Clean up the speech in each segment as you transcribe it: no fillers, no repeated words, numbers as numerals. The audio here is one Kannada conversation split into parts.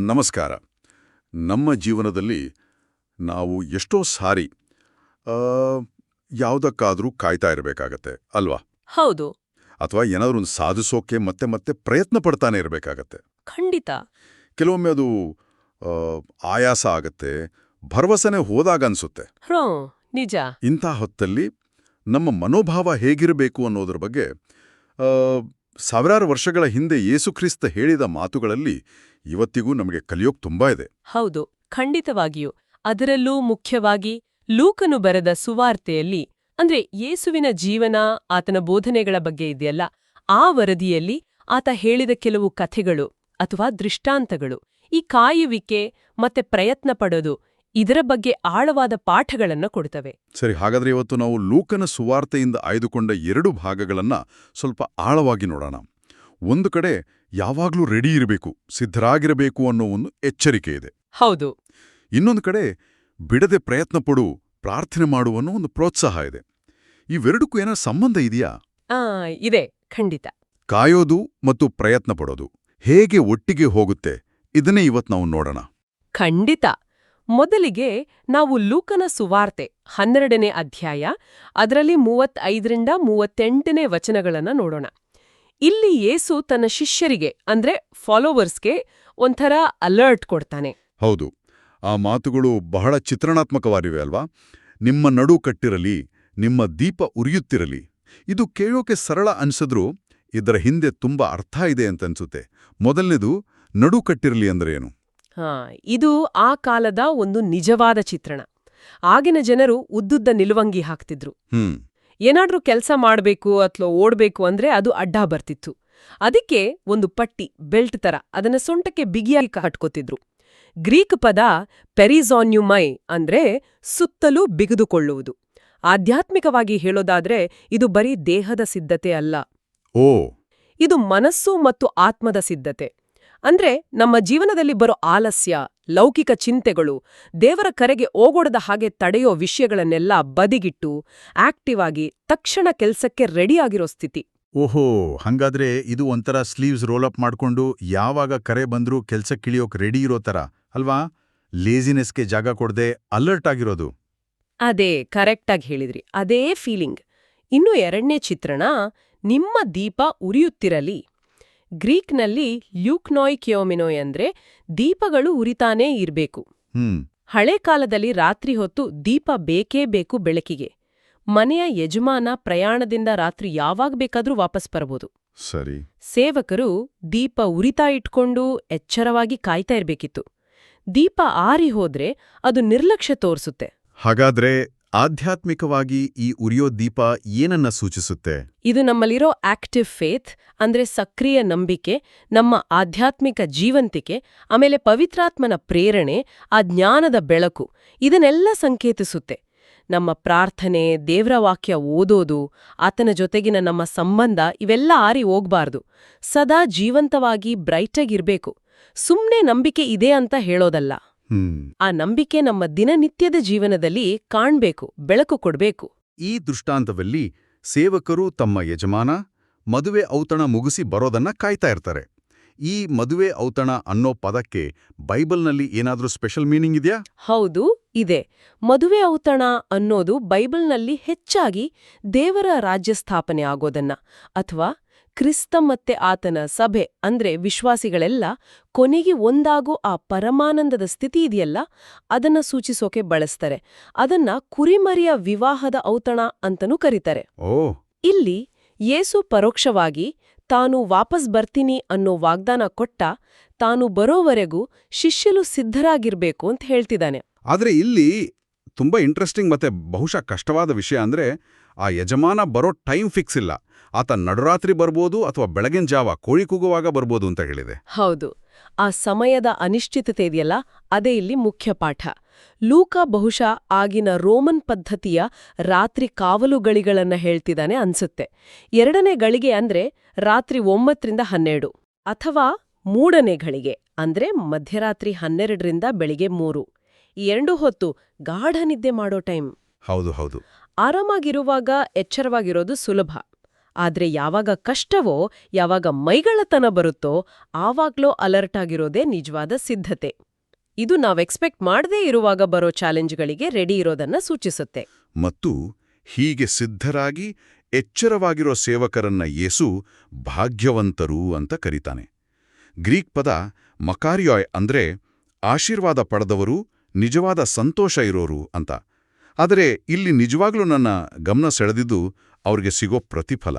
ನಮಸ್ಕಾರ. ನಮ್ಮ ಜೀವನದಲ್ಲಿ ನಾವು ಎಷ್ಟೋ ಸಾರಿ ಆ, ಯಾವುದಕ್ಕಾದ್ರೂ ಕಾಯ್ತಾ ಇರಬೇಕಾಗತ್ತೆ ಅಲ್ವಾ? ಹೌದು. ಅಥವಾ ಏನಾದ್ರೂ ಒಂದು ಸಾಧಿಸೋಕೆ ಮತ್ತೆ ಮತ್ತೆ ಪ್ರಯತ್ನ ಪಡ್ತಾನೆ ಇರಬೇಕಾಗತ್ತೆ. ಖಂಡಿತ. ಕೆಲವೊಮ್ಮೆ ಅದು ಆ, ಆಯಾಸ ಆಗತ್ತೆ, ಭರವಸೆನೆ ಹೋದಾಗ ಅನ್ಸುತ್ತೆ. ಹ್ಮ್. ನಿಜ. ಇಂಥ ಹೊತ್ತಲ್ಲಿ ನಮ್ಮ ಮನೋಭಾವ ಹೇಗಿರಬೇಕು ಅನ್ನೋದ್ರ ಬಗ್ಗೆ ಆ, ಸಾವಿರಾರು ವರ್ಷಗಳ ಹಿಂದೆ ಯೇಸುಕ್ರಿಸ್ತ ಹೇಳಿದ ಮಾತುಗಳಲ್ಲಿ ಇವತ್ತಿಗೂ ನಮಗೆ ಕಲಿಯೋಕ್ ತುಂಬಾ ಇದೆ. ಹೌದು, ಖಂಡಿತವಾಗಿಯೂ. ಅದರಲ್ಲೂ ಮುಖ್ಯವಾಗಿ ಲೂಕನು ಬರೆದ ಸುವಾರ್ತೆಯಲ್ಲಿ, ಅಂದ್ರೆ ಯೇಸುವಿನ ಜೀವನ, ಆತನ ಬೋಧನೆಗಳ ಬಗ್ಗೆ ಇದೆಯಲ್ಲ, ಆ ವರದಿಯಲ್ಲಿ ಆತ ಹೇಳಿದ ಕೆಲವು ಕಥೆಗಳು ಅಥವಾ ದೃಷ್ಟಾಂತಗಳು ಈ ಕಾಯುವಿಕೆ ಮತ್ತೆ ಪ್ರಯತ್ನ ಪಡೋದು ಇದರ ಬಗ್ಗೆ ಆಳವಾದ ಪಾಠಗಳನ್ನ ಕೊಡ್ತವೆ. ಸರಿ, ಹಾಗಾದ್ರೆ ಇವತ್ತು ನಾವು ಲೂಕನ ಸುವಾರ್ತೆಯಿಂದ ಆಯ್ದುಕೊಂಡ 2 ಭಾಗಗಳನ್ನ ಸ್ವಲ್ಪ ಆಳವಾಗಿ ನೋಡೋಣ. ಒಂದು ಕಡೆ ಯಾವಾಗ್ಲೂ ರೆಡಿ ಇರಬೇಕು, ಸಿದ್ಧರಾಗಿರಬೇಕು ಅನ್ನೋ ಒಂದು ಎಚ್ಚರಿಕೆ ಇದೆ. ಹೌದು. ಇನ್ನೊಂದು ಕಡೆ ಬಿಡದೆ ಪ್ರಯತ್ನ ಪಡು, ಪ್ರಾರ್ಥನೆ ಮಾಡು ಅನ್ನೋ ಒಂದು ಪ್ರೋತ್ಸಾಹ ಇದೆ. ಇವೆರಡಕ್ಕೂ ಏನೋ ಸಂಬಂಧ ಇದೆಯಾ? ಇದೆ, ಖಂಡಿತ. ಕಾಯೋದು ಮತ್ತು ಪ್ರಯತ್ನ ಪಡೋದು ಹೇಗೆ ಒಟ್ಟಿಗೆ ಹೋಗುತ್ತೆ, ಇದನ್ನೇ ಇವತ್ತು ನಾವು ನೋಡೋಣ. ಖಂಡಿತ. ಮೊದಲಿಗೆ ನಾವು ಲೂಕನ ಸುವಾರ್ತೆ 12ನೇ ಅಧ್ಯಾಯ, ಅದರಲ್ಲಿ 35-38 ವಚನಗಳನ್ನ ನೋಡೋಣ. ಇಲ್ಲಿ ಯೇಸು ತನ್ನ ಶಿಷ್ಯರಿಗೆ ಅಂದ್ರೆ ಫಾಲೋವರ್ಸ್ಗೆ ಒಂಥರ ಅಲರ್ಟ್ ಕೊಡ್ತಾನೆ. ಹೌದು, ಆ ಮಾತುಗಳು ಬಹಳ ಚಿತ್ರಣಾತ್ಮಕವಾಗಿವೆ ಅಲ್ವಾ? ನಿಮ್ಮ ನಡು ಕಟ್ಟಿರಲಿ, ನಿಮ್ಮ ದೀಪ ಉರಿಯುತ್ತಿರಲಿ. ಇದು ಕೇಳೋಕೆ ಸರಳ ಅನ್ಸಿದ್ರೂ ಇದರ ಹಿಂದೆ ತುಂಬಾ ಅರ್ಥ ಇದೆ ಅಂತನ್ಸುತ್ತೆ. ಮೊದಲನೇದು, ನಡು ಕಟ್ಟಿರಲಿ ಅಂದ್ರೆ ಏನು? ಇದು ಆ ಕಾಲದ ಒಂದು ನಿಜವಾದ ಚಿತ್ರಣ. ಆಗಿನ ಜನರು ಉದ್ದುದ್ದ ನಿಲುವಂಗಿ ಹಾಕ್ತಿದ್ರು. ಏನಾದ್ರೂ ಕೆಲಸ ಮಾಡ್ಬೇಕು ಅಥವಾ ಓಡ್ಬೇಕು ಅಂದ್ರೆ ಅದು ಅಡ್ಡ ಬರ್ತಿತ್ತು. ಅದಕ್ಕೆ ಒಂದು ಪಟ್ಟಿ, ಬೆಲ್ಟ್ ತರ ಅದನ್ನ ಸೊಂಟಕ್ಕೆ ಬಿಗಿಯಾಗಿ ಕಟ್ಕೋತಿದ್ರು. ಗ್ರೀಕ್ ಪದ ಪೆರಿಜಾನ್ಯುಮೈ ಅಂದ್ರೆ ಸುತ್ತಲೂ ಬಿಗಿದುಕೊಳ್ಳುವುದು. ಆಧ್ಯಾತ್ಮಿಕವಾಗಿ ಹೇಳೋದಾದ್ರೆ ಇದು ಬರೀ ದೇಹದ ಸಿದ್ಧತೆ ಅಲ್ಲ. ಇದು ಮನಸ್ಸು ಮತ್ತು ಆತ್ಮದ ಸಿದ್ಧತೆ. ಅಂದ್ರೆ ನಮ್ಮ ಜೀವನದಲ್ಲಿ ಬರೋ ಆಲಸ್ಯ, ಲೌಕಿಕ ಚಿಂತೆಗಳು, ದೇವರ ಕರೆಗೆ ಓಗೊಡದ ಹಾಗೆ ತಡೆಯೋ ವಿಷಯಗಳನ್ನೆಲ್ಲ ಬದಿಗಿಟ್ಟು ಆಕ್ಟಿವ್ ಆಗಿ ತಕ್ಷಣ ಕೆಲ್ಸಕ್ಕೆ ರೆಡಿಯಾಗಿರೋ ಸ್ಥಿತಿ. ಓಹೋ, ಹಂಗಾದ್ರೆ ಇದು ಒಂಥರ ಸ್ಲೀವ್ಸ್ ರೋಲಪ್ ಮಾಡ್ಕೊಂಡು ಯಾವಾಗ ಕರೆ ಬಂದ್ರೂ ಕೆಲ್ಸಕ್ಕಿಳಿಯೋಕ್ ರೆಡಿ ಇರೋ ಥರ ಅಲ್ವಾ? ಲೇಜಿನೆಸ್ಗೆ ಜಾಗ ಕೊಡದೆ ಅಲರ್ಟ್ ಆಗಿರೋದು. ಅದೇ, ಕರೆಕ್ಟಾಗಿ ಹೇಳಿದ್ರಿ. ಅದೇ ಫೀಲಿಂಗ್. ಇನ್ನು 2ನೇ ಚಿತ್ರಣ, ನಿಮ್ಮ ದೀಪ ಉರಿಯುತ್ತಿರಲಿ. ಗ್ರೀಕ್ನಲ್ಲಿ ಲ್ಯೂಕ್ನಾಯ್ಕಿಯೋಮಿನೋಯ್ ಅಂದ್ರೆ ದೀಪಗಳು ಉರಿತಾನೇ ಇರ್ಬೇಕು. ಹಳೆ ಕಾಲದಲ್ಲಿ ರಾತ್ರಿ ಹೊತ್ತು ದೀಪ ಬೇಕೇ ಬೇಕು ಬೆಳಕಿಗೆ. ಮನೆಯ ಯಜಮಾನ ಪ್ರಯಾಣದಿಂದ ರಾತ್ರಿ ಯಾವಾಗ ಬೇಕಾದ್ರೂ ವಾಪಸ್ ಬರ್ಬೋದು. ಸರಿ. ಸೇವಕರು ದೀಪ ಉರಿತಾ ಇಟ್ಕೊಂಡು ಎಚ್ಚರವಾಗಿ ಕಾಯ್ತಾ ಇರ್ಬೇಕಿತ್ತು. ದೀಪ ಆರಿ ಹೋದ್ರೆ ಅದು ನಿರ್ಲಕ್ಷ್ಯ ತೋರಿಸುತ್ತೆ. ಹಾಗಾದ್ರೆ ಆಧ್ಯಾತ್ಮಿಕವಾಗಿ ಈ ಉರಿಯೋ ದೀಪ ಏನನ್ನ ಸೂಚಿಸುತ್ತೆ? ಇದು ನಮ್ಮಲ್ಲಿರೋ ಆಕ್ಟಿವ್ ಫೇತ್ ಅಂದ್ರೆ ಸಕ್ರಿಯ ನಂಬಿಕೆ, ನಮ್ಮ ಆಧ್ಯಾತ್ಮಿಕ ಜೀವಂತಿಕೆ, ಆಮೇಲೆ ಪವಿತ್ರಾತ್ಮನ ಪ್ರೇರಣೆ, ಆ ಜ್ಞಾನದ ಬೆಳಕು, ಇದನ್ನೆಲ್ಲ ಸಂಕೇತಿಸುತ್ತೆ. ನಮ್ಮ ಪ್ರಾರ್ಥನೆ, ದೇವ್ರ ವಾಕ್ಯ ಓದೋದು, ಆತನ ಜೊತೆಗಿನ ನಮ್ಮ ಸಂಬಂಧ ಇವೆಲ್ಲ ಆರಿ ಹೋಗ್ಬಾರ್ದು. ಸದಾ ಜೀವಂತವಾಗಿ ಬ್ರೈಟಾಗಿರ್ಬೇಕು. ಸುಮ್ನೆ ನಂಬಿಕೆ ಇದೆ ಅಂತ ಹೇಳೋದಲ್ಲ. ಆ ನಂಬಿಕೆ ನಮ್ಮ ದಿನನಿತ್ಯದ ಜೀವನದಲ್ಲಿ ಕಾಣ್ಬೇಕು, ಬೆಳಕು ಕೊಡ್ಬೇಕು. ಈ ದೃಷ್ಟಾಂತದಲ್ಲಿ ಸೇವಕರು ತಮ್ಮ ಯಜಮಾನ ಮದುವೆ ಔತಣ ಮುಗಿಸಿ ಬರೋದನ್ನ ಕಾಯ್ತಾ ಇರ್ತಾರೆ. ಈ ಮದುವೆ ಔತಣ ಅನ್ನೋ ಪದಕ್ಕೆ ಬೈಬಲ್ನಲ್ಲಿ ಏನಾದ್ರೂ ಸ್ಪೆಷಲ್ ಮೀನಿಂಗ್ ಇದೆಯಾ? ಹೌದು, ಇದೆ. ಮದುವೆ ಔತಣ ಅನ್ನೋದು ಬೈಬಲ್ನಲ್ಲಿ ಹೆಚ್ಚಾಗಿ ದೇವರ ರಾಜ್ಯ ಸ್ಥಾಪನೆ ಆಗೋದನ್ನ, ಅಥವಾ ಕ್ರಿಸ್ತ ಮತ್ತೆ ಆತನ ಸಭೆ ಅಂದ್ರೆ ವಿಶ್ವಾಸಿಗಳೆಲ್ಲ ಕೊನೆಗೆ ಒಂದಾಗೋ ಆ ಪರಮಾನಂದದ ಸ್ಥಿತಿ ಇದೆಯಲ್ಲ, ಅದನ್ನ ಸೂಚಿಸೋಕೆ ಬಳಸ್ತಾರೆ. ಅದನ್ನ ಕುರಿಮರಿಯ ವಿವಾಹದ ಔತಣ ಅಂತನೂ ಕರೀತಾರೆ. ಇಲ್ಲಿ ಯೇಸು ಪರೋಕ್ಷವಾಗಿ ತಾನು ವಾಪಸ್ ಬರ್ತೀನಿ ಅನ್ನೋ ವಾಗ್ದಾನ ಕೊಟ್ಟ, ತಾನು ಬರೋವರೆಗೂ ಶಿಷ್ಯರು ಸಿದ್ಧರಾಗಿರ್ಬೇಕು ಅಂತ ಹೇಳ್ತಿದ್ದಾನೆ. ಆದ್ರೆ ಇಲ್ಲಿ ತುಂಬಾ ಇಂಟ್ರೆಸ್ಟಿಂಗ್ ಮತ್ತೆ ಬಹುಶಃ ಕಷ್ಟವಾದ ವಿಷಯ ಅಂದ್ರೆ, ಆ ಯಜಮಾನ ಬರೋ ಟೈಮ್ ಫಿಕ್ಸ್ ಇಲ್ಲ. ಆತ ನಡುರಾತ್ರಿ ಬರ್ಬೋದು ಅಥವಾ ಬೆಳಗಿನ ಜಾವ ಕೋಳಿ ಕೂಗುವಾಗ ಬರ್ಬೋದು ಅಂತ ಹೇಳಿದೆ. ಹೌದು, ಆ ಸಮಯದ ಅನಿಶ್ಚಿತತೆ ಇದೆಯಲ್ಲ, ಅದೇ ಇಲ್ಲಿ ಮುಖ್ಯ ಪಾಠ. ಲೂಕ ಬಹುಶಃ ಆಗಿನ ರೋಮನ್ ಪದ್ಧತಿಯ ರಾತ್ರಿ ಕಾವಲುಗಳಿಗಳನ್ನ ಹೇಳ್ತಿದ್ದಾನೆ ಅನ್ಸುತ್ತೆ. 2ನೇ ಗಳಿಗೆ ಅಂದ್ರೆ ರಾತ್ರಿ 9-12, ಅಥವಾ 3ನೇ ಗಳಿಗೆ ಅಂದ್ರೆ ಮಧ್ಯರಾತ್ರಿ 12ರಿಂದ ಬೆಳಿಗ್ಗೆ 3. ಈ 2 ಹೊತ್ತು ಗಾಢ ನಿದ್ದೆ ಮಾಡೋ ಟೈಮ್. ಹೌದು ಹೌದು. ಆರಾಮಾಗಿರುವಾಗ ಎಚ್ಚರವಾಗಿರೋದು ಸುಲಭ. ಆದ್ರೆ ಯಾವಾಗ ಕಷ್ಟವೋ, ಯಾವಾಗ ಮೈಗಳತನ ಬರುತ್ತೋ, ಆವಾಗ್ಲೋ ಅಲರ್ಟ್ ಆಗಿರೋದೇ ನಿಜವಾದ ಸಿದ್ಧತೆ. ಇದು ನಾವ್ ಎಕ್ಸ್ಪೆಕ್ಟ್ ಮಾಡದೇ ಇರುವಾಗ ಬರೋ ಚಾಲೆಂಜ್ಗಳಿಗೆ ರೆಡಿ ಇರೋದನ್ನ ಸೂಚಿಸುತ್ತೆ. ಮತ್ತು ಹೀಗೆ ಸಿದ್ಧರಾಗಿ ಎಚ್ಚರವಾಗಿರೋ ಸೇವಕರನ್ನ ಯೇಸು ಭಾಗ್ಯವಂತರು ಅಂತ ಕರೀತಾನೆ. ಗ್ರೀಕ್ ಪದ ಮಕಾರಿಯಾಯ್ ಅಂದ್ರೆ ಆಶೀರ್ವಾದ ಪಡೆದವರು, ನಿಜವಾದ ಸಂತೋಷ ಇರೋರು ಅಂತ. ಆದರೆ ಇಲ್ಲಿ ನಿಜವಾಗ್ಲೂ ನನ್ನ ಗಮನ ಸೆಳೆದಿದ್ದು ಅವ್ರಿಗೆ ಸಿಗೋ ಪ್ರತಿಫಲ.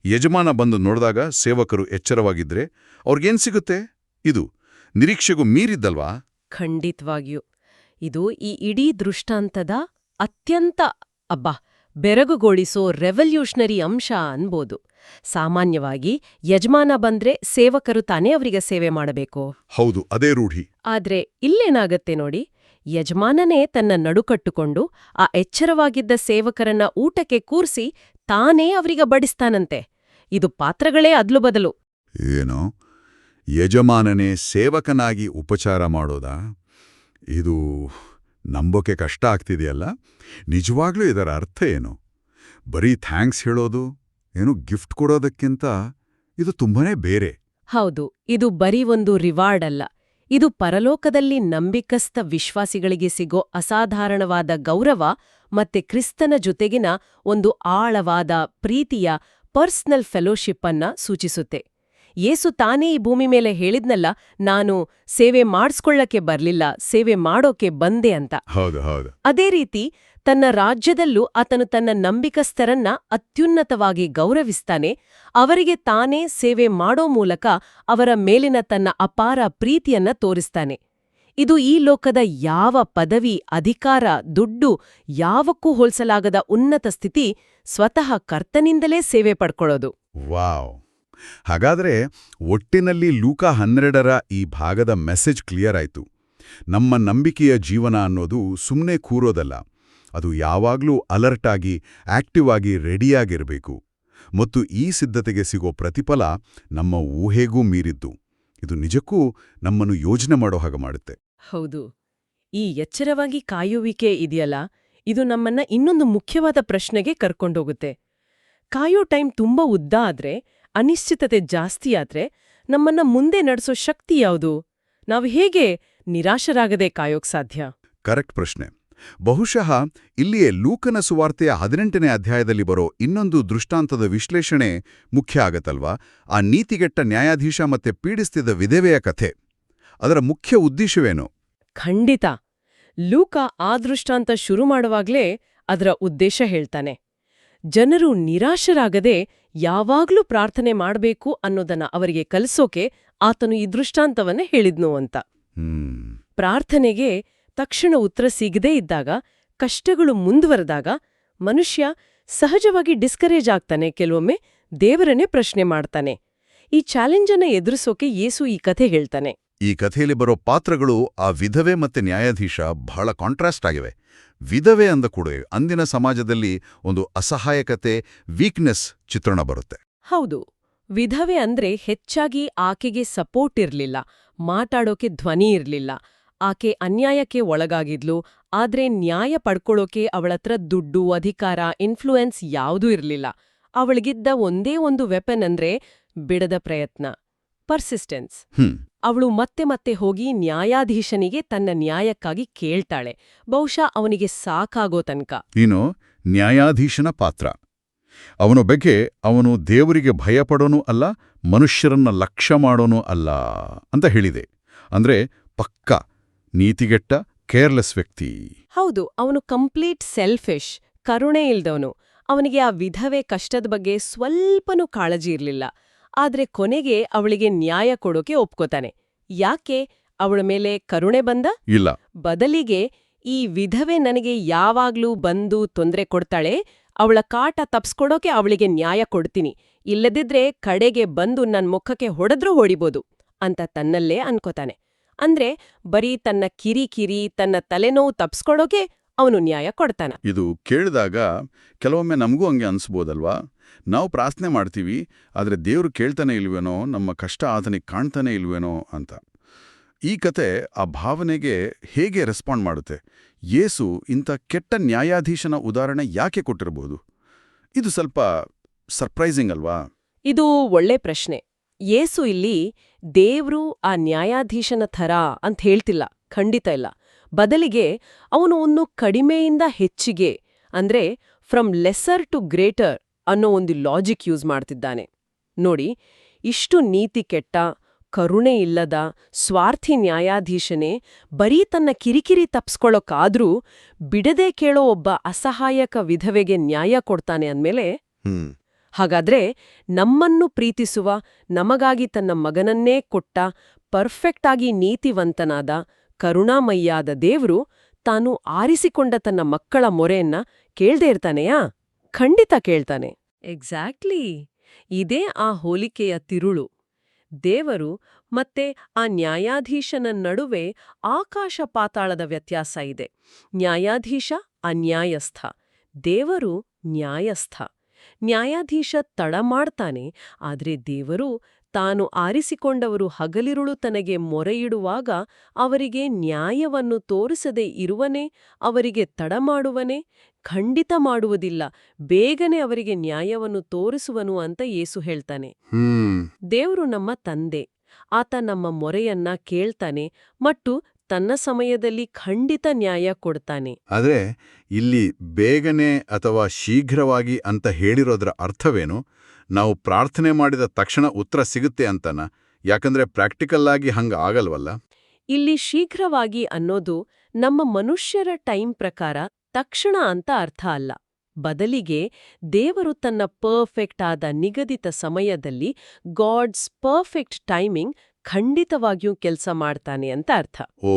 ಯಜಮಾನ ಬಂದು ನೋಡಿದಾಗ ಸೇವಕರು ಎಚ್ಚರವಾಗಿದ್ರೆ ಅವ್ರಿಗೇನ್ ಸಿಗುತ್ತೆ? ಇದು ನಿರೀಕ್ಷೆಗೂ ಮೀರಿದ್ದಲ್ವಾ? ಖಂಡಿತವಾಗಿಯೂ. ಇದು ಈ ಇಡೀ ದೃಷ್ಟಾಂತದ ಅತ್ಯಂತ ಬೆರಗುಗೊಳಿಸೋ ರೆವಲ್ಯೂಷನರಿ ಅಂಶ ಅನ್ಬೋದು. ಸಾಮಾನ್ಯವಾಗಿ ಯಜಮಾನ ಬಂದ್ರೆ ಸೇವಕರು ತಾನೇ ಅವರಿಗೆ ಸೇವೆ ಮಾಡಬೇಕು. ಹೌದು, ಅದೇ ರೂಢಿ. ಆದ್ರೆ ಇಲ್ಲೇನಾಗತ್ತೆ ನೋಡಿ, ಯಜಮಾನನೇ ತನ್ನ ನಡುಕಟ್ಟುಕೊಂಡು ಆ ಎಚ್ಚರವಾಗಿದ್ದ ಸೇವಕರನ್ನ ಊಟಕ್ಕೆ ಕೂರ್ಸಿ ತಾನೇ ಅವರಿಗೆ ಬಡಿಸ್ತಾನಂತೆ. ಇದು ಪಾತ್ರಗಳೇ ಅದ್ಲು ಬದಲು. ಏನೋ ಯಜಮಾನನೇ ಸೇವಕನಾಗಿ ಉಪಚಾರ ಮಾಡೋದಾ? ಇದು ನಂಬೋಕೆ ಕಷ್ಟ ಆಗ್ತಿದೆಯಲ್ಲ. ನಿಜವಾಗ್ಲೂ ಇದರ ಅರ್ಥ ಏನು? ಬರೀ ಥ್ಯಾಂಕ್ಸ್ ಹೇಳೋದು, ಏನು ಗಿಫ್ಟ್ ಕೊಡೋದಕ್ಕಿಂತ ಇದು ತುಂಬಾನೇ ಬೇರೆ. ಹೌದು, ಇದು ಬರೀ ಒಂದು ರಿವಾರ್ಡ್ ಅಲ್ಲ. ಇದು ಪರಲೋಕದಲ್ಲಿ ನಂಬಿಕಸ್ಥ ವಿಶ್ವಾಸಿಗಳಿಗೆ ಸಿಗೋ ಅಸಾಧಾರಣವಾದ ಗೌರವ ಮತ್ತೆ ಕ್ರಿಸ್ತನ ಜೊತೆಗಿನ ಒಂದು ಆಳವಾದ ಪ್ರೀತಿಯ ಪರ್ಸನಲ್ ಫೆಲೋಶಿಪ್ ಅನ್ನ ಸೂಚಿಸುತ್ತೆ. ಯೇಸು ತಾನೇ ಈ ಭೂಮಿ ಮೇಲೆ ಹೇಳಿದ್ನಲ್ಲ, ನಾನು ಸೇವೆ ಮಾಡಿಸ್ಕೊಳ್ಳಕ್ಕೆ ಬರ್ಲಿಲ್ಲ, ಸೇವೆ ಮಾಡೋಕೆ ಬಂದೆ ಅಂತ. ಹೌದು ಹೌದು. ಅದೇ ರೀತಿ ತನ್ನ ರಾಜ್ಯದಲ್ಲೂ ಆತನು ತನ್ನ ನಂಬಿಕಸ್ಥರನ್ನ ಅತ್ಯುನ್ನತವಾಗಿ ಗೌರವಿಸ್ತಾನೆ. ಅವರಿಗೆ ತಾನೇ ಸೇವೆ ಮಾಡೋ ಮೂಲಕ ಅವರ ಮೇಲಿನ ತನ್ನ ಅಪಾರ ಪ್ರೀತಿಯನ್ನ ತೋರಿಸ್ತಾನೆ. ಇದು ಈ ಲೋಕದ ಯಾವ ಪದವಿ, ಅಧಿಕಾರ, ದುಡ್ಡು ಯಾವಕ್ಕೂ ಹೋಲ್ಸಲಾಗದ ಉನ್ನತ ಸ್ಥಿತಿ, ಸ್ವತಃ ಕರ್ತನಿಂದಲೇ ಸೇವೆ ಪಡ್ಕೊಳ್ಳೋದು. ವಾವ್! ಹಾಗಾದ್ರೆ ಒಟ್ಟಿನಲ್ಲಿ ಲೂಕ 12ರ ಈ ಭಾಗದ ಮೆಸೇಜ್ ಕ್ಲಿಯರ್ ಆಯ್ತು. ನಮ್ಮ ನಂಬಿಕೆಯ ಜೀವನ ಅನ್ನೋದು ಸುಮ್ಮನೆ ಕೂರೋದಲ್ಲ, ಅದು ಯಾವಾಗ್ಲೂ ಅಲರ್ಟ್ ಆಗಿ, ಆಕ್ಟಿವ್ ಆಗಿ, ರೆಡಿಯಾಗಿರಬೇಕು. ಮತ್ತು ಈ ಸಿದ್ಧತೆಗೆ ಸಿಗೋ ಪ್ರತಿಫಲ ನಮ್ಮ ಊಹೆಗೂ ಮೀರಿದ್ದು. ಇದು ನಿಜಕ್ಕೂ ನಮ್ಮನ್ನು ಯೋಚನೆ ಮಾಡೋ ಹಾಗೆ ಮಾಡುತ್ತೆ. ಹೌದು, ಈ ಎಚ್ಚರವಾಗಿ ಕಾಯುವಿಕೆ ಇದೆಯಲ್ಲ, ಇದು ನಮ್ಮನ್ನ ಇನ್ನೊಂದು ಮುಖ್ಯವಾದ ಪ್ರಶ್ನೆಗೆ ಕರ್ಕೊಂಡೋಗುತ್ತೆ. ಕಾಯೋ ಟೈಮ್ ತುಂಬಾ ಉದ್ದ ಆದ್ರೆ, ಅನಿಶ್ಚಿತತೆ ಜಾಸ್ತಿ ಆದ್ರೆ ನಮ್ಮನ್ನ ಮುಂದೆ ನಡೆಸೋ ಶಕ್ತಿ ಯಾವುದು? ನಾವು ಹೇಗೆ ನಿರಾಶರಾಗದೆ ಕಾಯೋಕ್ ಸಾಧ್ಯ? ಕರೆಕ್ಟ್ ಪ್ರಶ್ನೆ. ಬಹುಶಃ ಇಲ್ಲಿಯೇ ಲೂಕನ ಸುವಾರ್ತೆಯ 18ನೇ ಅಧ್ಯಾಯದಲ್ಲಿ ಬರೋ ಇನ್ನೊಂದು ದೃಷ್ಟಾಂತದ ವಿಶ್ಲೇಷಣೆ ಮುಖ್ಯ ಆಗತ್ತಲ್ವಾ? ಆ ನೀತಿಗೆಟ್ಟ ನ್ಯಾಯಾಧೀಶ ಮತ್ತೆ ಪೀಡಿಸ್ತಿದ್ದ ವಿಧವೆಯ ಕಥೆ. ಅದರ ಮುಖ್ಯ ಉದ್ದೇಶವೇನು? ಖಂಡಿತ. ಲೂಕ ಆ ದೃಷ್ಟಾಂತ ಶುರು ಮಾಡುವಾಗ್ಲೇ ಅದರ ಉದ್ದೇಶ ಹೇಳ್ತಾನೆ. ಜನರು ನಿರಾಶರಾಗದೆ ಯಾವಾಗ್ಲೂ ಪ್ರಾರ್ಥನೆ ಮಾಡ್ಬೇಕು ಅನ್ನೋದನ್ನ ಅವರಿಗೆ ಕಲಿಸೋಕೆ ಆತನು ಈ ದೃಷ್ಟಾಂತವನ್ನೇ ಹೇಳಿದ್ನು ಅಂತ. ಪ್ರಾರ್ಥನೆಗೆ ತಕ್ಷಣ ಉತ್ತರ ಸಿಗದೇ ಇದ್ದಾಗ, ಕಷ್ಟಗಳು ಮುಂದುವರೆದಾಗ ಮನುಷ್ಯ ಸಹಜವಾಗಿ ಡಿಸ್ಕರೇಜ್ ಆಗ್ತಾನೆ. ಕೆಲವೊಮ್ಮೆ ದೇವರನ್ನೇ ಪ್ರಶ್ನೆ ಮಾಡ್ತಾನೆ. ಈ ಚಾಲೆಂಜನ್ನ ಎದುರಿಸೋಕೆ ಯೇಸು ಈ ಕಥೆ ಹೇಳ್ತಾನೆ. ಈ ಕಥೆಯಲ್ಲಿ ಬರೋ ಪಾತ್ರಗಳು ಆ ವಿಧವೆ ಮತ್ತೆ ನ್ಯಾಯಾಧೀಶ ಬಹಳ ಕಾಂಟ್ರಾಸ್ಟ್ ಆಗಿವೆ. ವಿಧವೆ ಅಂದ ಕೂಡ ಅಂದಿನ ಸಮಾಜದಲ್ಲಿ ಒಂದು ಅಸಹಾಯಕತೆ, ವೀಕ್ನೆಸ್ ಚಿತ್ರಣ ಬರುತ್ತೆ. ಹೌದು, ವಿಧವೆ ಅಂದ್ರೆ ಹೆಚ್ಚಾಗಿ ಆಕೆಗೆ ಸಪೋರ್ಟ್ ಇರ್ಲಿಲ್ಲ, ಮಾತಾಡೋಕೆ ಧ್ವನಿ ಇರ್ಲಿಲ್ಲ. ಆಕೆ ಅನ್ಯಾಯಕ್ಕೆ ಒಳಗಾಗಿದ್ಲು, ಆದ್ರೆ ನ್ಯಾಯ ಪಡ್ಕೊಳ್ಳೋಕೆ ಅವಳತ್ರ ದುಡ್ಡು, ಅಧಿಕಾರ, ಇನ್ಫ್ಲೂಯೆನ್ಸ್ ಯಾವುದೂ ಇರ್ಲಿಲ್ಲ. ಅವಳಿಗಿದ್ದ ಒಂದೇ ಒಂದು ವೆಪನ್ ಅಂದ್ರೆ ಬಿಡದ ಪ್ರಯತ್ನ, ಪರ್ಸಿಸ್ಟೆನ್ಸ್. ಅವಳು ಮತ್ತೆ ಮತ್ತೆ ಹೋಗಿ ನ್ಯಾಯಾಧೀಶನಿಗೆ ತನ್ನ ನ್ಯಾಯಕ್ಕಾಗಿ ಕೇಳ್ತಾಳೆ, ಬಹುಶಃ ಅವನಿಗೆ ಸಾಕಾಗೋ ತನಕ. ಇನ್ನು ನ್ಯಾಯಾಧೀಶನ ಪಾತ್ರ, ಅವನ ಬಗ್ಗೆ ಅವನು ದೇವರಿಗೆ ಭಯಪಡೋನೂ ಅಲ್ಲ, ಮನುಷ್ಯರನ್ನ ಲಕ್ಷ್ಯ ಮಾಡೋನೂ ಅಲ್ಲ ಅಂತ ಹೇಳಿದೆ. ಅಂದ್ರೆ ಪಕ್ಕ ನೀತಿಗೆಟ್ಟ, ಕೇರ್ಲೆಸ್ ವ್ಯಕ್ತಿ. ಹೌದು, ಅವನು ಕಂಪ್ಲೀಟ್ ಸೆಲ್ಫಿಶ್, ಕರುಣೆ ಇಲ್ದವನು. ಅವನಿಗೆ ಆ ವಿಧವೆ ಕಷ್ಟದ ಬಗ್ಗೆ ಸ್ವಲ್ಪನೂ ಕಾಳಜಿ ಇರ್ಲಿಲ್ಲ. ಆದ್ರೆ ಕೊನೆಗೆ ಅವಳಿಗೆ ನ್ಯಾಯ ಕೊಡೋಕೆ ಒಪ್ಕೋತಾನೆ. ಯಾಕೆ? ಅವಳ ಮೇಲೆ ಕರುಣೆ ಬಂದ? ಇಲ್ಲ, ಬದಲಿಗೆ ಈ ವಿಧವೆ ನನಗೆ ಯಾವಾಗ್ಲೂ ಬಂದು ತೊಂದ್ರೆ ಕೊಡ್ತಾಳೆ, ಅವಳ ಕಾಟ ತಪ್ಸ್ಕೊಡೋಕೆ ಅವಳಿಗೆ ನ್ಯಾಯ ಕೊಡ್ತೀನಿ, ಇಲ್ಲದಿದ್ರೆ ಕಡೆಗೆ ಬಂದು ನನ್ ಮುಖಕ್ಕೆ ಹೊಡೆದ್ರೂ ಹೊಡಿಬೋದು ಅಂತ ತನ್ನಲ್ಲೇ ಅನ್ಕೋತಾನೆ. ಅಂದ್ರೆ ಬರೀ ತನ್ನ ಕಿರಿಕಿರಿ, ತನ್ನ ತಲೆನೋವು ತಪ್ಸ್ಕೊಡೋಕೆ ಅವನು ನ್ಯಾಯ ಕೊಡ್ತಾನ. ಇದು ಕೇಳಿದಾಗ ಕೆಲವೊಮ್ಮೆ ನಮಗೂ ಹಂಗೆ ಅನ್ಸ್ಬೋದಲ್ವಾ? ನಾವು ಪ್ರಾರ್ಥನೆ ಮಾಡ್ತೀವಿ, ಆದರೆ ದೇವರು ಕೇಳ್ತಾನೆ ಇಲ್ವೇನೋ, ನಮ್ಮ ಕಷ್ಟ ಆತನಿಗೆ ಕಾಣ್ತಾನೆ ಇಲ್ವೇನೋ ಅಂತ. ಈ ಕತೆ ಆ ಭಾವನೆಗೆ ಹೇಗೆ ರೆಸ್ಪಾಂಡ್ ಮಾಡುತ್ತೆ? ಯೇಸು ಇಂಥ ಕೆಟ್ಟ ನ್ಯಾಯಾಧೀಶನ ಉದಾಹರಣೆ ಯಾಕೆ ಕೊಟ್ಟಿರಬಹುದು? ಇದು ಸ್ವಲ್ಪ ಸರ್ಪ್ರೈಸಿಂಗ್ ಅಲ್ವಾ? ಇದು ಒಳ್ಳೆ ಪ್ರಶ್ನೆ. ಯೇಸು ಇಲ್ಲಿ ದೇವ್ರು ಆ ನ್ಯಾಯಾಧೀಶನ ಥರ ಅಂತ ಹೇಳ್ತಿಲ್ಲ, ಖಂಡಿತ ಇಲ್ಲ. ಬದಲಿಗೆ ಅವನು ಒಂದು ಕಡಿಮೆಯಿಂದ ಹೆಚ್ಚಿಗೆ ಅಂದ್ರೆ ಫ್ರಮ್ ಲೆಸರ್ ಟು ಗ್ರೇಟರ್ ಅನ್ನೋ ಒಂದು ಲಾಜಿಕ್ ಯೂಸ್ ಮಾಡ್ತಿದ್ದಾನೆ. ನೋಡಿ, ಇಷ್ಟು ನೀತಿ ಕೆಟ್ಟ, ಕರುಣೆ ಇಲ್ಲದ, ಸ್ವಾರ್ಥಿ ನ್ಯಾಯಾಧೀಶನೇ ಬರೀ ತನ್ನ ಕಿರಿಕಿರಿ ತಪ್ಸ್ಕೊಳ್ಳೋಕಾದ್ರೂ ಬಿಡದೆ ಕೇಳೋ ಒಬ್ಬ ಅಸಹಾಯಕ ವಿಧವೆಗೆ ನ್ಯಾಯ ಕೊಡ್ತಾನೆ ಅಂದ್ಮೇಲೆ, ಹಾಗಾದ್ರೆ ನಮ್ಮನ್ನು ಪ್ರೀತಿಸುವ, ನಮಗಾಗಿ ತನ್ನ ಮಗನನ್ನೇ ಕೊಟ್ಟ, ಪರ್ಫೆಕ್ಟ್ ಆಗಿ ನೀತಿವಂತನಾದ, ಕರುಣಾಮಯ್ಯಾದ ದೇವ್ರು ತಾನು ಆರಿಸಿಕೊಂಡ ತನ್ನ ಮಕ್ಕಳ ಮೊರೆಯನ್ನ ಕೇಳ್ದೇ ಇರ್ತಾನೆಯಾ? ಖಂಡಿತ ಕೇಳ್ತಾನೆ. ಎಕ್ಸಾಕ್ಟ್ಲಿ. ಇದೇ ಆ ಹೋಲಿಕೆಯ ತಿರುಳು. ದೇವರು ಮತ್ತೆ ಆ ನ್ಯಾಯಾಧೀಶನ ನಡುವೆ ಆಕಾಶ ಪಾತಾಳದ ವ್ಯತ್ಯಾಸ ಇದೆ. ನ್ಯಾಯಾಧೀಶ ಅನ್ಯಾಯಸ್ಥ, ದೇವರು ನ್ಯಾಯಸ್ಥ. ನ್ಯಾಯಾಧೀಶ ತಡ ಮಾಡ್ತಾನೆ, ಆದ್ರೆ ದೇವರು ತಾನು ಆರಿಸಿಕೊಂಡವರು ಹಗಲಿರುಳು ತನಗೆ ಮೊರೆಯಿಡುವಾಗ ಅವರಿಗೆ ನ್ಯಾಯವನ್ನು ತೋರಿಸದೆ ಇರುವನೇ, ಅವರಿಗೆ ತಡ ಮಾಡುವನೇ? ಖಂಡಿತ ಮಾಡುವುದಿಲ್ಲ, ಬೇಗನೆ ಅವರಿಗೆ ನ್ಯಾಯವನ್ನು ತೋರಿಸುವನು ಅಂತ ಯೇಸು ಹೇಳ್ತಾನೆ. ದೇವರು ನಮ್ಮ ತಂದೆ, ಆತ ನಮ್ಮ ಮೊರೆಯನ್ನ ಕೇಳ್ತಾನೆ ಮತ್ತು ತನ್ನ ಸಮಯದಲ್ಲಿ ಖಂಡಿತ ನ್ಯಾಯ ಕೊಡ್ತಾನೆ. ಆದ್ರೆ ಇಲ್ಲಿ ಬೇಗನೆ ಅಥವಾ ಶೀಘ್ರವಾಗಿ ಅಂತ ಹೇಳಿರೋದ್ರ ಅರ್ಥವೇನು? ನಾವು ಪ್ರಾರ್ಥನೆ ಮಾಡಿದ ತಕ್ಷಣ ಉತ್ತರ ಸಿಗುತ್ತೆ ಅಂತನ? ಯಾಕಂದ್ರೆ ಪ್ರಾಕ್ಟಿಕಲ್ ಆಗಿ ಹಂಗ ಆಗಲ್ವಲ್ಲ. ಇಲ್ಲಿ ಶೀಘ್ರವಾಗಿ ಅನ್ನೋದು ನಮ್ಮ ಮನುಷ್ಯರ ಟೈಮ್ ಪ್ರಕಾರ ತಕ್ಷಣ ಅಂತ ಅರ್ಥ ಅಲ್ಲ. ಬದಲಿಗೆ ದೇವರು ತನ್ನ ಪರ್ಫೆಕ್ಟ್ ಆದ ನಿಗದಿತ ಸಮಯದಲ್ಲಿ ಗಾಡ್ಸ್ ಪರ್ಫೆಕ್ಟ್ ಟೈಮಿಂಗ್ ಖಂಡಿತವಾಗಿಯೂ ಕೆಲಸ ಮಾಡ್ತಾನೆ ಅಂತ ಅರ್ಥ. ಓ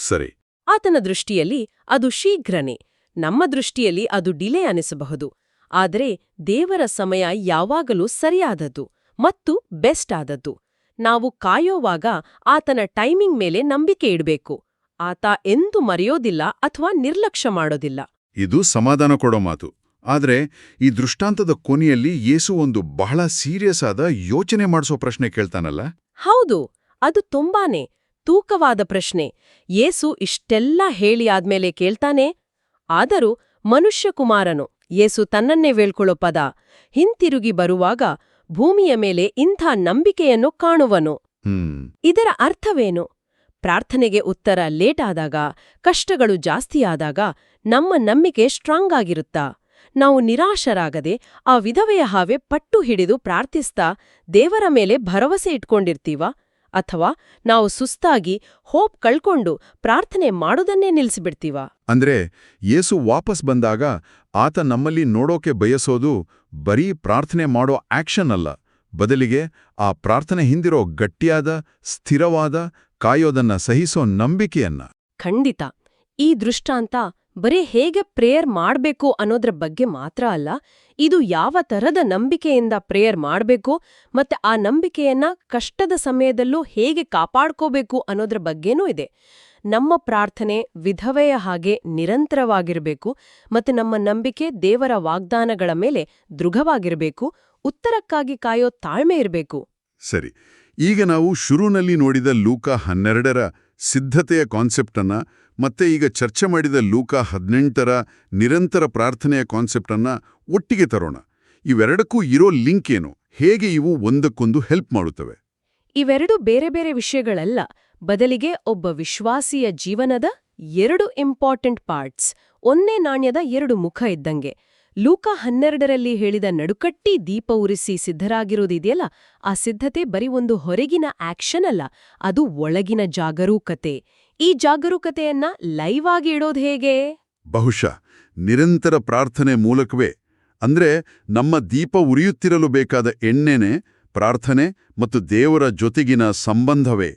ಸರಿ. ಆತನ ದೃಷ್ಟಿಯಲ್ಲಿ ಅದು ಶೀಘ್ರನೇ, ನಮ್ಮ ದೃಷ್ಟಿಯಲ್ಲಿ ಅದು ಡಿಲೇ ಅನಿಸಬಹುದು. ಆದರೆ ದೇವರ ಸಮಯ ಯಾವಾಗಲೂ ಸರಿಯಾದದ್ದು ಮತ್ತು ಬೆಸ್ಟ್ ಆದದ್ದು. ನಾವು ಕಾಯೋವಾಗ ಆತನ ಟೈಮಿಂಗ್ ಮೇಲೆ ನಂಬಿಕೆ ಇಡಬೇಕು. ಆತ ಎಂದೂ ಮರೆಯೋದಿಲ್ಲ ಅಥವಾ ನಿರ್ಲಕ್ಷ್ಯ ಮಾಡೋದಿಲ್ಲ. ಇದು ಸಮಾಧಾನ ಕೊಡೋ ಮಾತು. ಆದ್ರೆ ಈ ದೃಷ್ಟಾಂತದ ಕೊನೆಯಲ್ಲಿ ಯೇಸು ಒಂದು ಬಹಳ ಸೀರಿಯಸ್ ಆದ ಯೋಚನೆ ಮಾಡಿಸೋ ಪ್ರಶ್ನೆ ಕೇಳ್ತಾನಲ್ಲ? ಹೌದು, ಅದು ತುಂಬಾನೇ ತೂಕವಾದ ಪ್ರಶ್ನೆ. ಯೇಸು ಇಷ್ಟೆಲ್ಲ ಹೇಳಿ ಆದ್ಮೇಲೆ ಕೇಳ್ತಾನೆ, ಆದರೂ ಮನುಷ್ಯಕುಮಾರನು, ಯೇಸು ತನ್ನನ್ನೇ ವೇಳ್ಕೊಳ್ಳೋ ಪದ, ಹಿಂತಿರುಗಿ ಬರುವಾಗ ಭೂಮಿಯ ಮೇಲೆ ಇಂಥ ನಂಬಿಕೆಯನ್ನು ಕಾಣುವನು. ಇದರ ಅರ್ಥವೇನು? ಪ್ರಾರ್ಥನೆಗೆ ಉತ್ತರ ಲೇಟ್ ಆದಾಗ, ಕಷ್ಟಗಳು ಜಾಸ್ತಿಯಾದಾಗ ನಮ್ಮ ನಂಬಿಕೆ ಸ್ಟ್ರಾಂಗ್ ಆಗಿರುತ್ತಾ? ನಾವು ನಿರಾಶರಾಗದೆ ಆ ವಿಧವೆಯ ಹಾವೆ ಪಟ್ಟು ಹಿಡಿದು ಪ್ರಾರ್ಥಿಸ್ತಾ ದೇವರ ಮೇಲೆ ಭರವಸೆ ಇಟ್ಕೊಂಡಿರ್ತೀವಾ? ಅಥವಾ ನಾವು ಸುಸ್ತಾಗಿ ಹೋಪ್ ಕಳ್ಕೊಂಡು ಪ್ರಾರ್ಥನೆ ಮಾಡೋದನ್ನೇ ನಿಲ್ಲಿಸಿಬಿಡ್ತೀವಾ? ಅಂದ್ರೆ ಯೇಸು ವಾಪಸ್ ಬಂದಾಗ ಆತ ನಮ್ಮಲ್ಲಿ ನೋಡೋಕೆ ಬಯಸೋದು ಬರೀ ಪ್ರಾರ್ಥನೆ ಮಾಡೋ ಆಕ್ಷನ್ ಅಲ್ಲ, ಬದಲಿಗೆ ಆ ಪ್ರಾರ್ಥನೆ ಹಿಂದಿರೋ ಗಟ್ಟಿಯಾದ, ಸ್ಥಿರವಾದ, ಕಾಯೋದನ್ನ ಸಹಿಸೋ ನಂಬಿಕೆಯನ್ನ. ಖಂಡಿತ. ಈ ದೃಷ್ಟಾಂತ ಬರೀ ಹೇಗೆ ಪ್ರೇಯರ್ ಮಾಡ್ಬೇಕು ಅನ್ನೋದ್ರ ಬಗ್ಗೆ ಮಾತ್ರ ಅಲ್ಲ, ಇದು ಯಾವ ತರದ ನಂಬಿಕೆಯಿಂದ ಪ್ರೇಯರ್ ಮಾಡ್ಬೇಕು ಮತ್ತೆ ಆ ನಂಬಿಕೆಯನ್ನ ಕಷ್ಟದ ಸಮಯದಲ್ಲೂ ಹೇಗೆ ಕಾಪಾಡ್ಕೋಬೇಕು ಅನ್ನೋದ್ರ ಬಗ್ಗೆನೂ ಇದೆ. ನಮ್ಮ ಪ್ರಾರ್ಥನೆ ವಿಧವೆಯ ಹಾಗೆ ನಿರಂತರವಾಗಿರಬೇಕು ಮತ್ತೆ ನಮ್ಮ ನಂಬಿಕೆ ದೇವರ ವಾಗ್ದಾನಗಳ ಮೇಲೆ ದೃಢವಾಗಿರಬೇಕು, ಉತ್ತರಕ್ಕಾಗಿ ಕಾಯೋ ತಾಳ್ಮೆ ಇರಬೇಕು. ಸರಿ, ಈಗ ನಾವು ಶುರುನಲ್ಲಿ ನೋಡಿದ ಲೂಕ 12ರ ಸಿದ್ಧತೆಯ ಕಾನ್ಸೆಪ್ಟನ್ನ ಮತ್ತೆ ಈಗ ಚರ್ಚೆ ಮಾಡಿದ ಲೂಕ 18ರ ನಿರಂತರ ಪ್ರಾರ್ಥನೆಯ ಕಾನ್ಸೆಪ್ಟನ್ನ ಒಟ್ಟಿಗೆ ತರೋಣ. ಇವೆರಡಕ್ಕೂ ಇರೋ ಲಿಂಕ್ ಏನು? ಹೇಗೆ ಇವು ಒಂದಕ್ಕೊಂದು ಹೆಲ್ಪ್ ಮಾಡುತ್ತವೆ? ಇವೆರಡು ಬೇರೆ ಬೇರೆ ವಿಷಯಗಳಲ್ಲ, ಬದಲಿಗೆ ಒಬ್ಬ ವಿಶ್ವಾಸಿಯ ಜೀವನದ ಎರಡು ಇಂಪಾರ್ಟೆಂಟ್ ಪಾರ್ಟ್ಸ್, ಒಂದೇ ನಾಣ್ಯದ ಎರಡು ಮುಖ ಇದ್ದಂಗೆ. ಲೂಕ 12ರಲ್ಲಿ ಹೇಳಿದ ನಡುಕಟ್ಟಿ ದೀಪ ಉರಿಸಿ ಸಿದ್ಧರಾಗಿರೋದಿದೆಯಲ್ಲ, ಆ ಸಿದ್ಧತೆ ಬರೀ ಒಂದು ಹೊರಗಿನ ಆಕ್ಷನ್ ಅಲ್ಲ, ಅದು ಒಳಗಿನ ಜಾಗರೂಕತೆ. ಈ ಜಾಗರೂಕತೆಯನ್ನ ಲೈವ್ ಆಗಿ ಇಡೋದು ಹೇಗೆ? ಬಹುಶಃ ನಿರಂತರ ಪ್ರಾರ್ಥನೆ ಮೂಲಕವೇ. ಅಂದ್ರೆ ನಮ್ಮ ದೀಪ ಉರಿಯುತ್ತಿರಲು ಬೇಕಾದ ಎಣ್ಣೆನೆ ಪ್ರಾರ್ಥನೆ ಮತ್ತು ದೇವರ ಜೊತೆಗಿನ ಸಂಬಂಧವೇ.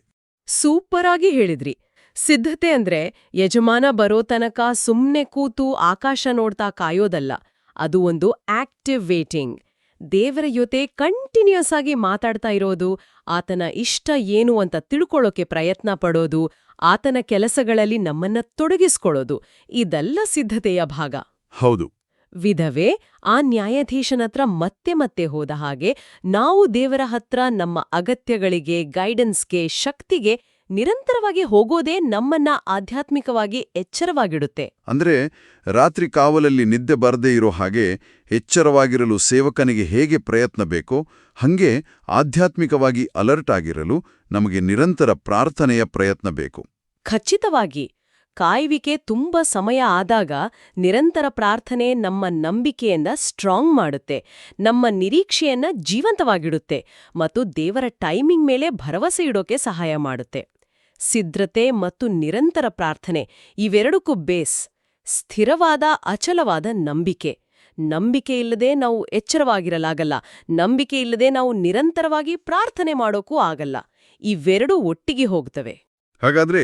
ಸೂಪರ್ ಆಗಿ ಹೇಳಿದ್ರಿ. ಸಿದ್ಧತೆ ಅಂದ್ರೆ ಯಜಮಾನ ಬರೋ ತನಕ ಸುಮ್ನೆ ಕೂತು ಆಕಾಶ ನೋಡ್ತಾ ಕಾಯೋದಲ್ಲ, ಅದು ಒಂದು ಆಕ್ಟಿವ್ ವೇಟಿಂಗ್. ದೇವರ ಜೊತೆ ಕಂಟಿನ್ಯೂಸ್ ಆಗಿ ಮಾತಾಡ್ತಾ ಇರೋದು, ಆತನ ಇಷ್ಟ ಏನು ಅಂತ ತಿಳ್ಕೊಳ್ಳೋಕೆ ಪ್ರಯತ್ನ ಪಡೋದು, ಆತನ ಕೆಲಸಗಳಲ್ಲಿ ನಮ್ಮನ್ನ ತೊಡಗಿಸ್ಕೊಳ್ಳೋದು, ಇದೆಲ್ಲ ಸಿದ್ಧತೆಯ ಭಾಗ. ಹೌದು. ವಿಧವೆ ಆ ನ್ಯಾಯಾಧೀಶನತ್ರ ಮತ್ತೆ ಮತ್ತೆ ಹೋದ ಹಾಗೆ ನಾವು ದೇವರ ಹತ್ರ ನಮ್ಮ ಅಗತ್ಯಗಳಿಗೆ, ಗೈಡೆನ್ಸ್ಗೆ, ಶಕ್ತಿಗೆ ನಿರಂತರವಾಗಿ ಹೋಗೋದೇ ನಮ್ಮನ್ನ ಆಧ್ಯಾತ್ಮಿಕವಾಗಿ ಎಚ್ಚರವಾಗಿಡುತ್ತೆ. ಅಂದ್ರೆ ರಾತ್ರಿ ಕಾವಲಲ್ಲಿ ನಿದ್ದೆ ಬರದೇ ಇರೋ ಹಾಗೆ ಎಚ್ಚರವಾಗಿರಲು ಸೇವಕನಿಗೆ ಹೇಗೆ ಪ್ರಯತ್ನ ಬೇಕೋ ಹಂಗೆ ಆಧ್ಯಾತ್ಮಿಕವಾಗಿ ಅಲರ್ಟ್ ಆಗಿರಲು ನಮಗೆ ನಿರಂತರ ಪ್ರಾರ್ಥನೆಯ ಪ್ರಯತ್ನ ಬೇಕು. ಖಚಿತವಾಗಿ. ಕಾಯುವಿಕೆ ತುಂಬಾ ಸಮಯ ಆದಾಗ ನಿರಂತರ ಪ್ರಾರ್ಥನೆ ನಮ್ಮ ನಂಬಿಕೆಯನ್ನ ಸ್ಟ್ರಾಂಗ್ ಮಾಡುತ್ತೆ, ನಮ್ಮ ನಿರೀಕ್ಷೆಯನ್ನ ಜೀವಂತವಾಗಿಡುತ್ತೆ ಮತ್ತು ದೇವರ ಟೈಮಿಂಗ್ ಮೇಲೆ ಭರವಸೆ ಇಡೋಕೆ ಸಹಾಯ ಮಾಡುತ್ತೆ. ಸಿದ್ಧತೆ ಮತ್ತು ನಿರಂತರ ಪ್ರಾರ್ಥನೆ ಇವೆರಡಕ್ಕೂ ಬೇಸ್ ಸ್ಥಿರವಾದ ಅಚಲವಾದ ನಂಬಿಕೆ. ನಂಬಿಕೆ ಇಲ್ಲದೆ ನಾವು ಎಚ್ಚರವಾಗಿರಲಾಗಲ್ಲ, ನಂಬಿಕೆ ಇಲ್ಲದೆ ನಾವು ನಿರಂತರವಾಗಿ ಪ್ರಾರ್ಥನೆ ಮಾಡೋಕ್ಕೂ ಆಗಲ್ಲ. ಇವೆರಡೂ ಒಟ್ಟಿಗೆ ಹೋಗ್ತವೆ. ಹಾಗಾದ್ರೆ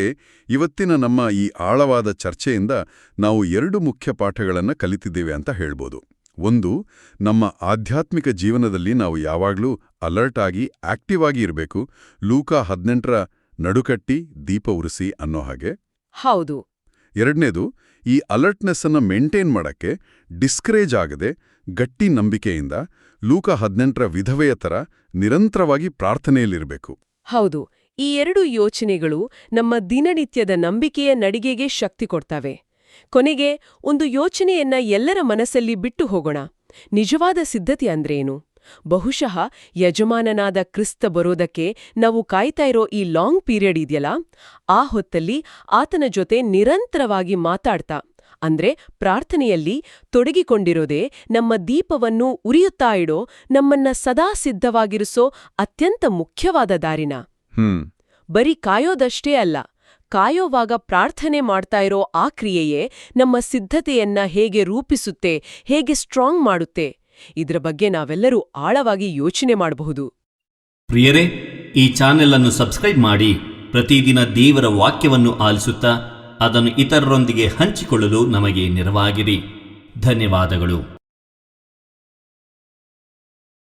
ಇವತ್ತಿನ ನಮ್ಮ ಈ ಆಳವಾದ ಚರ್ಚೆಯಿಂದ ನಾವು 2 ಮುಖ್ಯ ಪಾಠಗಳನ್ನು ಕಲಿತಿದ್ದೇವೆ ಅಂತ ಹೇಳ್ಬೋದು. ಒಂದು, ನಮ್ಮ ಆಧ್ಯಾತ್ಮಿಕ ಜೀವನದಲ್ಲಿ ನಾವು ಯಾವಾಗ್ಲೂ ಅಲರ್ಟ್ ಆಗಿ ಆಕ್ಟಿವ್ ಆಗಿ ಇರಬೇಕು, ಲೂಕ 18ರ ನಡುಕಟ್ಟಿ ದೀಪ ಉರಿಸಿ ಅನ್ನೋ ಹಾಗೆ. ಹೌದು. ಎರಡನೇದು, ಈ ಅಲರ್ಟ್ನೆಸ್ ಅನ್ನ ಮೇಂಟೈನ್ ಮಾಡಕ್ಕೆ ಡಿಸ್ಕರೇಜ್ ಆಗದೆ ಗಟ್ಟಿ ನಂಬಿಕೆಯಿಂದ ಲೂಕ 18ರ ವಿಧವೆಯ ಥರ ನಿರಂತರವಾಗಿ ಪ್ರಾರ್ಥನೆಯಲ್ಲಿರಬೇಕು. ಹೌದು. ಈ 2 ಯೋಚನೆಗಳು ನಮ್ಮ ದಿನನಿತ್ಯದ ನಂಬಿಕೆಯ ನಡಿಗೆಗೆ ಶಕ್ತಿ ಕೊಡ್ತವೆ. ಕೊನೆಗೆ ಒಂದು ಯೋಚನೆಯನ್ನ ಎಲ್ಲರ ಮನಸ್ಸಲ್ಲಿ ಬಿಟ್ಟು ಹೋಗೋಣ. ನಿಜವಾದ ಸಿದ್ಧತೆ ಅಂದ್ರೇನು? ಬಹುಶಃ ಯಜಮಾನನಾದ ಕ್ರಿಸ್ತ ಬರೋದಕ್ಕೆ ನಾವು ಕಾಯ್ತಾ ಇರೋ ಈ ಲಾಂಗ್ ಪೀರಿಯಡ್ ಇದೆಯಲ್ಲ, ಆ ಹೊತ್ತಲ್ಲಿ ಆತನ ಜೊತೆ ನಿರಂತರವಾಗಿ ಮಾತಾಡ್ತಾ ಅಂದ್ರೆ ಪ್ರಾರ್ಥನೆಯಲ್ಲಿ ತೊಡಗಿಕೊಂಡಿರೋದೇ ನಮ್ಮ ದೀಪವನ್ನು ಉರಿಯುತ್ತಾ ಇಡೋ, ನಮ್ಮನ್ನ ಸದಾ ಸಿದ್ಧವಾಗಿರಿಸೋ ಅತ್ಯಂತ ಮುಖ್ಯವಾದ ದಾರಿನ. ಬರೀ ಕಾಯೋದಷ್ಟೇ ಅಲ್ಲ, ಕಾಯೋವಾಗ ಪ್ರಾರ್ಥನೆ ಮಾಡ್ತಾ ಇರೋ ಆ ಕ್ರಿಯೆಯೇ ನಮ್ಮ ಸಿದ್ಧತೆಯನ್ನ ಹೇಗೆ ರೂಪಿಸುತ್ತೆ, ಹೇಗೆ ಸ್ಟ್ರಾಂಗ್ ಮಾಡುತ್ತೆ, ಇದ್ರ ಬಗ್ಗೆ ನಾವೆಲ್ಲರೂ ಆಳವಾಗಿ ಯೋಚನೆ ಮಾಡಬಹುದು. ಪ್ರಿಯರೇ, ಈ ಚಾನೆಲ್ ಅನ್ನು ಸಬ್ಸ್ಕ್ರೈಬ್ ಮಾಡಿ ಪ್ರತಿದಿನ ದೇವರ ವಾಕ್ಯವನ್ನು ಆಲಿಸುತ್ತಾ ಅದನ್ನು ಇತರರೊಂದಿಗೆ ಹಂಚಿಕೊಳ್ಳಲು ನಮಗೆ ನೆರವಾಗಿರಿ. ಧನ್ಯವಾದಗಳು.